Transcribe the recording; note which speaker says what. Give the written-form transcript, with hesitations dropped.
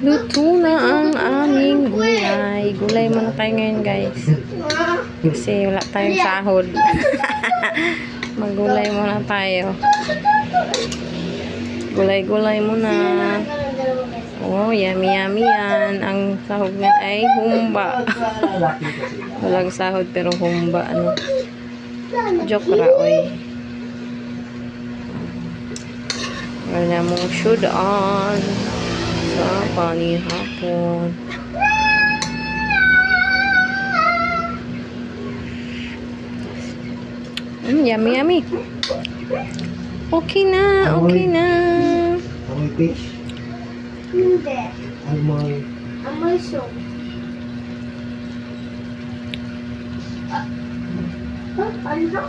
Speaker 1: Luto na ang aming gulay. Gulay muna tayo ngayon, guys. Kasi wala tayong sahod. Maggulay muna tayo. Gulay-gulay muna. Oh, yummy yan. Ang sahod nga ay humba. Walang sahod pero humba. Ano? Joke ra, oy. Wala mong shoot on sa panihapon. Yummy. Okay na.
Speaker 2: Amoy fish.
Speaker 3: Hindi.
Speaker 2: Amoy
Speaker 3: soup. Ano?